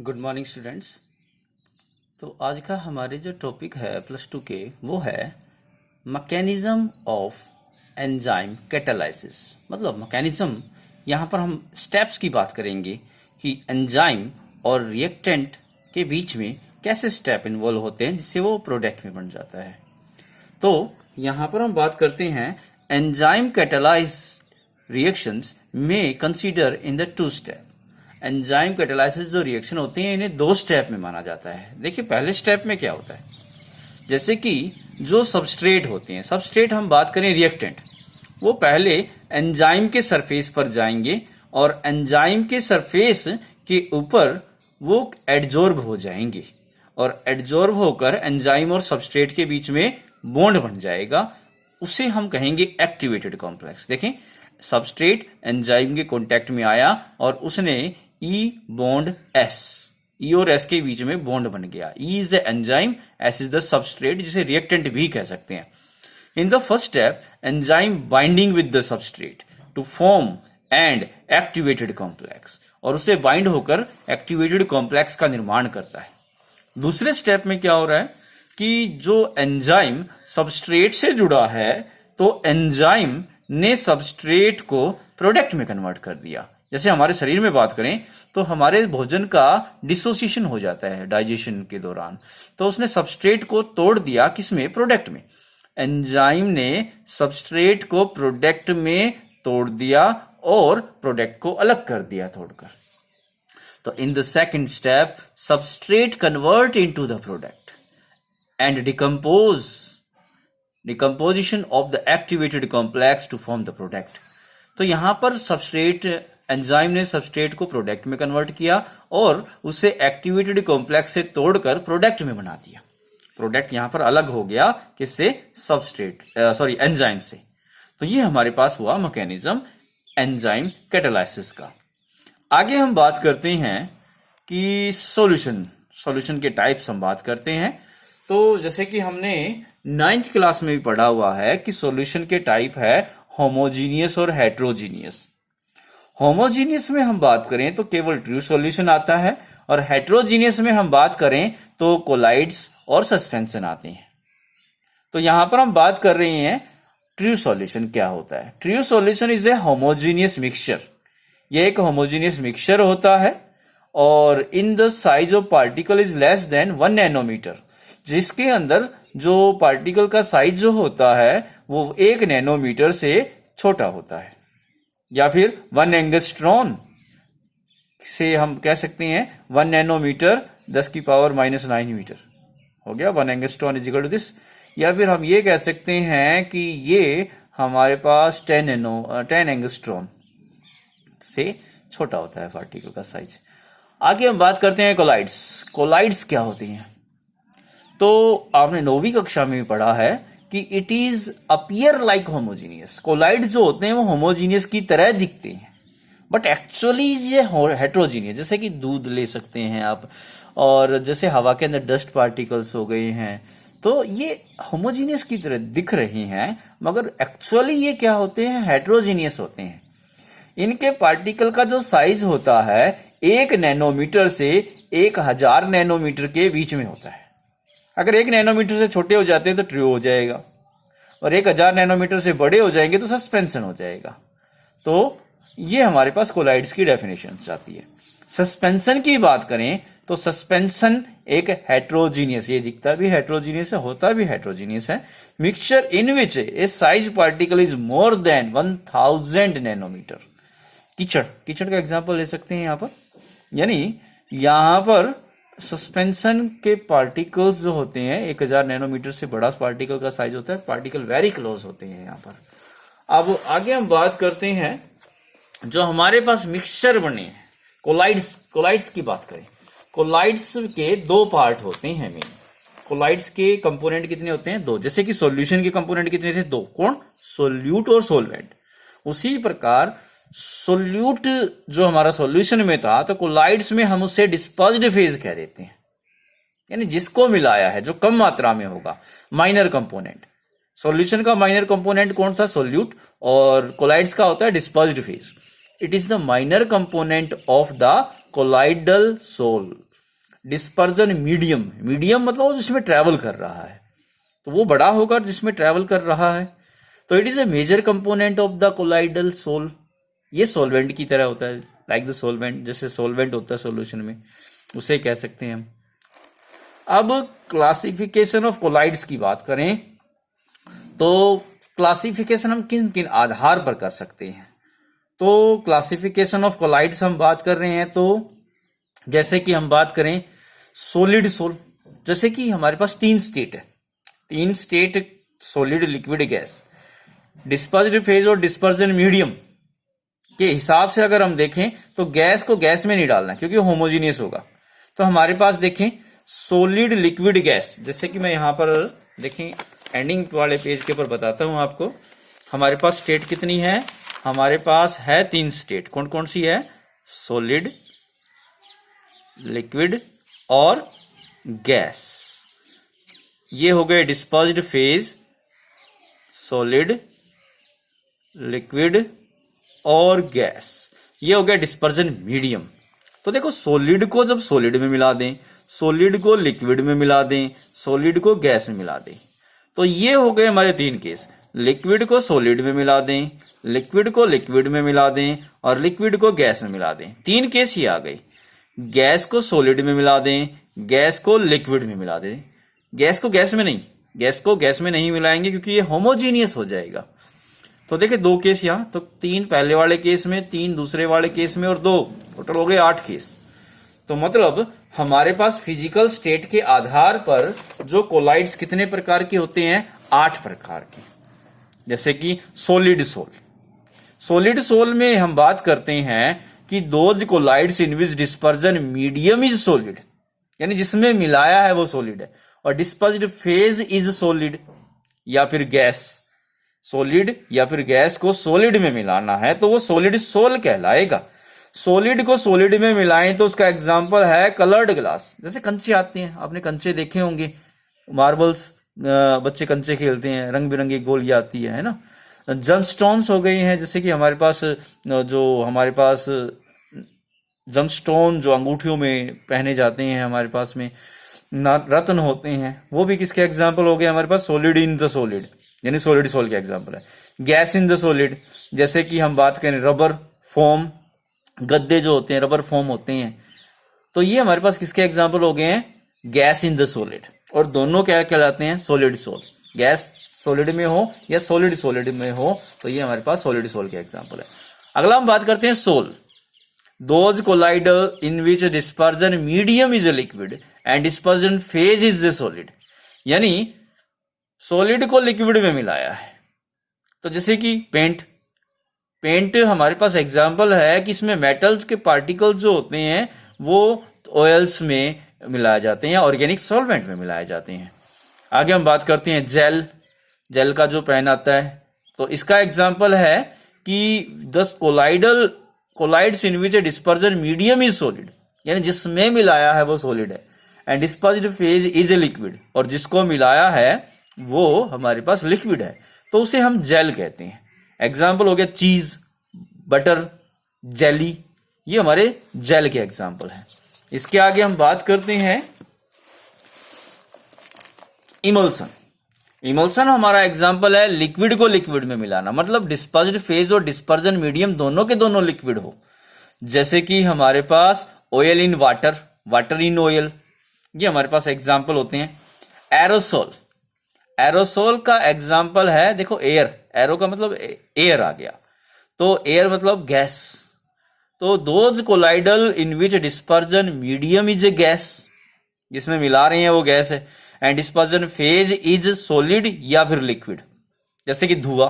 Good morning students. तो आज का हमारे जो टॉपिक है +2 के वो है मैकेनिज्म ऑफ एंजाइम कैटालाइसिस। मतलब मैकेनिज्म, यहाँ पर हम स्टेप्स की बात करेंगे कि एंजाइम और रिएक्टेंट के बीच में कैसे स्टेप इन्वॉल्व होते हैं जिससे वो प्रोडक्ट में बन जाता है। तो यहाँ पर हम बात करते हैं एंजाइम कैटालाइज रिएक्शंस में consider in the 2 step. Enzyme catalysis जो रिएक्शन होते हैं इन्हें 2 स्टेप में माना जाता है। देखिए पहले स्टेप में क्या होता है, जैसे कि जो सबस्ट्रेट होते हैं, सबस्ट्रेट हम बात करें रिएक्टेंट, वो पहले एंजाइम के सरफेस पर जाएंगे और एंजाइम के सरफेस के ऊपर वो एडजॉर्ब हो जाएंगे और एडजॉर्ब होकर एंजाइम और सबस्ट्रेट के बीच में बॉन्ड बन जाएगा। उसे हम कहेंगे एक्टिवेटेड कॉम्प्लेक्स। देखें, सबस्ट्रेट एंजाइम के कांटेक्ट में आया और उसने ई बॉन्ड एस, ई और एस के बीच में बॉन्ड बन गया। E is the enzyme, S is the substrate, जिसे रिएक्टेंट भी कह सकते हैं। In the first step enzyme binding with the substrate to form and activated complex, और उससे बाइंड होकर एक्टिवेटेड कॉम्प्लेक्स का निर्माण करता है। दूसरे स्टेप में क्या हो रहा है कि जो एंजाइम सबस्ट्रेट से जुड़ा है तो एंजाइम ने सबस्ट्रेट को प्रोडक्ट में कन्वर्ट कर दिया। जैसे हमारे शरीर में बात करें तो हमारे भोजन का डिसोसिएशन हो जाता है डाइजेशन के दौरान, तो उसने सबस्ट्रेट को तोड़ दिया, किसमें? प्रोडक्ट में। एंजाइम ने सबस्ट्रेट को प्रोडक्ट में तोड़ दिया और प्रोडक्ट को अलग कर दिया तोड़कर। तो in the second step substrate convert into the product and decomposition of the activated complex to form the product. तो यहां पर सबस्ट्रेट, एंजाइम ने सबस्ट्रेट को प्रोडक्ट में कन्वर्ट किया और उसे एक्टिवेटेड कॉम्प्लेक्स से तोड़कर प्रोडक्ट में बना दिया। प्रोडक्ट यहां पर अलग हो गया, किससे? एंजाइम से। तो ये हमारे पास हुआ मैकेनिज्म एंजाइम कैटालाइसिस का। आगे हम बात करते हैं कि सॉल्यूशन के टाइप्स हम बात करते हैं। तो जैसे कि हमने 9th क्लास में भी पढ़ा हुआ है कि सॉल्यूशन के टाइप है होमोजीनियस और हेट्रोजीनियस। होमोजीनियस में हम बात करें तो केवल ट्रू सॉल्यूशन आता है, और हेट्रोजीनियस में हम बात करें तो कोलाइड्स और सस्पेंशन आते हैं। तो यहां पर हम बात कर रहे हैं ट्रू सॉल्यूशन क्या होता है। True solution is a homogeneous mixture. यह एक होमोजीनियस मिक्सचर होता है और in the size of particle is less than 1 nanometer, जिसके अंदर जो पार्टिकल का साइज जो होता है वो 1 नैनोमीटर से छोटा होता है, या फिर 1 एंगस्ट्रॉन से हम कह सकते हैं 1 नैनोमीटर 10⁻⁻⁹ मीटर हो गया। 1 angstrom is equal to this. या फिर हम ये कह सकते हैं कि ये हमारे पास 10 एंगस्ट्रॉन से छोटा होता है पार्टिकल का साइज। आगे हम बात करते हैं कोलाइड्स। कोलाइड्स क्या होती हैं? तो आपने 9वीं कक्षा में भी पढ़ा है कि it is appear like homogeneous. Colloid जो होते हैं वो होमोजीनियस की तरह दिखते हैं, बट एक्चुअली ये हेट्रोजीनियस। जैसे कि दूध ले सकते हैं आप, और जैसे हवा के अंदर डस्ट पार्टिकल्स हो गए हैं, तो ये होमोजीनियस की तरह दिख रहे हैं, मगर एक्चुअली ये क्या होते हैं? हेट्रोजीनियस होते हैं। इनके पार्टिकल का जो साइज होता है 1 नैनोमीटर से 1000 नैनोमीटर के बीच में होता है। अगर 1 नैनोमीटर से छोटे हो जाते हैं तो ट्रू हो जाएगा, और 1000 नैनोमीटर से बड़े हो जाएंगे तो सस्पेंशन हो जाएगा। तो ये हमारे पास कोलाइड्स की डेफिनेशन आती है। सस्पेंशन की बात करें तो सस्पेंशन एक हेट्रोजीनियस, ये दिखता भी हेट्रोजीनियस है, होता भी हेट्रोजीनियस है, mixture in which a size particle is more than 1000 nanometer. कीचड़ का एग्जांपल ले सकते हैं यहां पर। यानी यहां पर सस्पेंशन के पार्टिकल्स जो होते हैं 1000 नैनोमीटर से बड़ा पार्टिकल का साइज होता है, पार्टिकल वेरी क्लोज होते हैं यहां पर। अब आगे हम बात करते हैं जो हमारे पास मिक्सचर बने हैं कोलाइड्स की बात करें। कोलाइड्स के 2 पार्ट होते हैं मेन। कोलाइड्स के कंपोनेंट कितने होते हैं? 2। जैसे कि सॉल्यूशन के कंपोनेंट कितने थे? 2। कौन? सोल्यूट और सोलवेंट। उसी प्रकार सोल्यूट जो हमारा सॉल्यूशन में था, तो कोलाइड्स में हम उसे डिस्पर्स्ड फेज कह देते हैं, यानी जिसको मिलाया है, जो कम मात्रा में होगा, माइनर कंपोनेंट। सॉल्यूशन का माइनर कंपोनेंट कौन था? सोल्यूट। और कोलाइड्स का होता है dispersed phase. It is the minor component of the colloidal dispersion medium, medium मतलब वो जिसमें ट्रेवल कर रहा है, तो वो बड़ा होगा जिसमें ट्रेवल कर रहा है। तो it is a major component of the colloidal sol. ये सॉल्वेंट की तरह होता है, लाइक द सॉल्वेंट, जैसे सॉल्वेंट होता है सॉल्यूशन में, उसे कह सकते हैं हम। अब क्लासिफिकेशन ऑफ कोलाइड्स की बात करें तो क्लासिफिकेशन हम किन किन आधार पर कर सकते हैं। तो क्लासिफिकेशन ऑफ कोलाइड्स हम बात कर रहे हैं, तो जैसे कि हम बात करें सॉलिड सोल, जैसे कि हमारे पास 3 स्टेट है, 3 state solid, liquid, gas. Dispersed phase और डिस्पर्जन मीडियम के हिसाब से अगर हम देखें तो गैस को गैस में नहीं डालना क्योंकि होमोजीनियस होगा। तो हमारे पास देखें सॉलिड, लिक्विड, गैस, जैसे कि मैं यहां पर देखें एंडिंग वाले पेज के ऊपर बताता हूं आपको। हमारे पास स्टेट कितनी है, हमारे पास है 3 स्टेट। कौन कौन सी है, सॉलिड, लिक्विड और गैस। ये हो गए डिस्पर्स्ड फेज, सॉलिड, लिक्विड और गैस। ये हो गया डिस्पर्जन मीडियम। तो देखो सॉलिड को जब सॉलिड में मिला दें, सॉलिड को लिक्विड में मिला दें, सॉलिड को गैस में मिला दें, तो ये हो गए हमारे 3 केस। लिक्विड को सॉलिड में मिला दें, लिक्विड को लिक्विड में मिला दें और लिक्विड को गैस में मिला दें, 3 केस ही आ गए। गैस को सॉलिड में मिला दें, गैस को लिक्विड में मिला दें, गैस को गैस में नहीं, गैस को गैस में नहीं मिलाएंगे क्योंकि ये होमोजीनियस हो जाएगा। तो देखिए 2 केस यहां, तो 3 पहले वाले केस में, 3 दूसरे वाले केस में और 2 टोटल हो गए 8 केस। तो मतलब हमारे पास फिजिकल स्टेट के आधार पर जो कोलाइड्स कितने प्रकार के होते हैं, 8 प्रकार के। जैसे कि सॉलिड सोल, सॉलिड सोल में हम बात करते हैं कि those colloids in which dispersion medium is solid, यानी जिसमें मिलाया है वो सॉलिड है, और डिस्पर्स्ड फेज इज सॉलिड या फिर गैस। सॉलिड या फिर गैस को सॉलिड में मिलाना है तो वो सॉलिड सोल कहलाएगा। सॉलिड को सॉलिड में मिलाएं तो उसका एग्जांपल है कलर्ड ग्लास, जैसे कंचे आते हैं, आपने कंचे देखे होंगे, मार्बल्स, बच्चे कंचे खेलते हैं, रंग बिरंगी गोलियां आती है ना। जमस्टोन्स हो गई हैं, जैसे कि हमारे पास जमस्टोन जो अंगूठियों में पहने जाते हैं, हमारे पास में रत्न होते हैं, वो भी किसके एग्जाम्पल हो गए हमारे पास, सॉलिड इन द सॉलिड, यानी सॉलिड सोल के एग्जाम्पल है। गैस इन द सॉलिड, जैसे कि हम बात करें रबर फोम, गद्दे जो होते हैं रबर फोम होते हैं, तो ये हमारे पास किसके एग्जाम्पल हो गए हैं, गैस इन द सॉलिड। और दोनों क्या कहलाते हैं, सॉलिड सोल। गैस सॉलिड में हो या सॉलिड सॉलिड में हो, तो ये हमारे पास सॉलिड सोल के एग्जाम्पल है। अगला हम बात करते हैं sol. Those colloid in which dispersion medium is a liquid and dispersion phase is a solid, यानी सॉलिड को लिक्विड में मिलाया है। तो जैसे कि पेंट हमारे पास एग्जाम्पल है कि इसमें मेटल्स के पार्टिकल्स जो होते हैं वो ऑयल्स में मिलाए जाते हैं, ऑर्गेनिक सॉल्वेंट में मिलाए जाते हैं। आगे हम बात करते हैं जेल का जो पेन आता है, तो इसका एग्जाम्पल है कि the colloids in which dispersion medium is solid, यानी जिसमें मिलाया है वो सॉलिड है, and dispersed phase is a liquid, और जिसको मिलाया है वो हमारे पास लिक्विड है, तो उसे हम जेल कहते हैं। एग्जाम्पल हो गया चीज, बटर, जेली, ये हमारे जेल के एग्जाम्पल हैं। इसके आगे हम बात करते हैं इमल्सन। इमल्सन हमारा एग्जाम्पल है लिक्विड को लिक्विड में मिलाना, मतलब डिस्पर्स्ड फेज और डिस्पर्जन मीडियम दोनों के दोनों लिक्विड हो। जैसे कि हमारे पास oil in water, water in oil, ये हमारे पास एग्जाम्पल होते हैं। एरोसोल का एग्जाम्पल है, देखो एयर, एरो का मतलब एयर आ गया, तो एयर मतलब गैस। तो those colloidal in which dispersion medium is A gas, जिसमें मिला रहे हैं वो गैस है, and dispersion phase is solid या फिर लिक्विड। जैसे कि धुआं,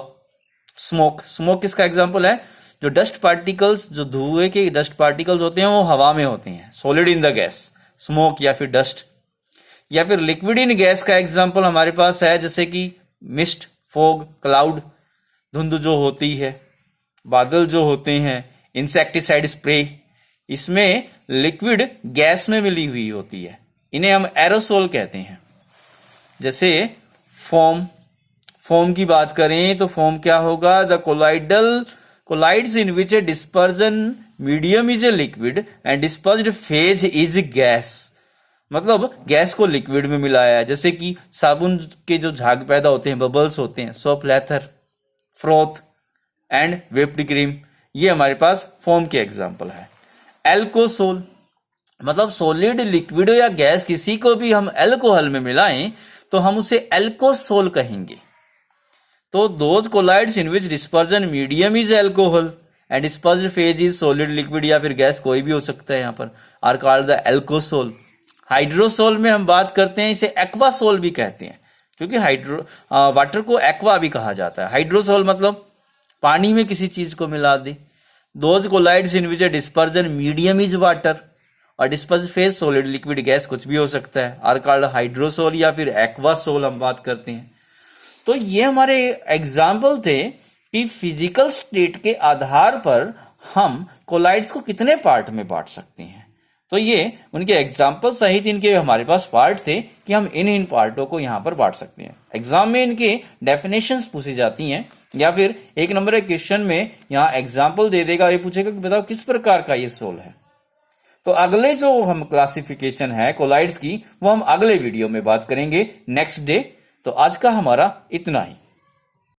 स्मोक किसका एग्जाम्पल है, जो डस्ट पार्टिकल्स, जो धुएं के डस्ट पार्टिकल्स होते हैं वो हवा में होते हैं, solid in the gas, smoke या फिर डस्ट। या फिर लिक्विड इन गैस का एग्जाम्पल हमारे पास है, जैसे कि मिस्ट, फोग, क्लाउड, धुंध जो होती है, बादल जो होते हैं, इंसेक्टिसाइड स्प्रे, इसमें लिक्विड गैस में मिली हुई होती है, इन्हें हम एरोसोल कहते हैं। जैसे फोम की बात करें तो फोम क्या होगा, the colloids in which dispersion medium is a liquid and dispersed phase is gas. मतलब गैस को लिक्विड में मिलाया है, जैसे कि साबुन के जो झाग पैदा होते हैं, बबल्स होते हैं, soap लेथर, froth and whipped cream, ये हमारे पास फोम के एग्जाम्पल है। एल्कोसोल मतलब सॉलिड, लिक्विड या गैस किसी को भी हम एल्कोहल में मिलाएं तो हम उसे एल्कोसोल कहेंगे। तो those colloids in which dispersion medium is alcohol and dispersed phase is solid, liquid या फिर गैस, कोई भी हो सकता है यहाँ पर, are called the alcosol. Hydrosol में हम बात करते हैं, इसे एक्वासोल भी कहते हैं, क्योंकि वाटर को एक्वा भी कहा जाता है। हाइड्रोसोल मतलब पानी में किसी चीज को मिला दे। Those colloids in which dispersion medium is water और disperse phase solid, liquid, gas, कुछ भी हो सकता है, आर कॉल्ड हाइड्रोसोल या फिर एक्वासोल हम बात करते हैं। तो ये हमारे एग्जाम्पल थे कि फिजिकल स्टेट के आधार पर हम कोलाइड्स को कितने पार्ट में बांट सकते हैं। तो ये उनके एग्जाम्पल सहित इनके हमारे पास पार्ट थे कि हम इन पार्टों को यहां पर बांट सकते हैं। एग्जाम में इनके डेफिनेशंस पूछी जाती हैं, या फिर एक नंबर के क्वेश्चन में यहाँ एग्जाम्पल दे देगा, ये पूछेगा कि बताओ किस प्रकार का ये सोल है। तो अगले जो हम क्लासिफिकेशन है कोलाइड्स की, वो हम अगले वीडियो में बात करेंगे नेक्स्ट डे। तो आज का हमारा इतना ही।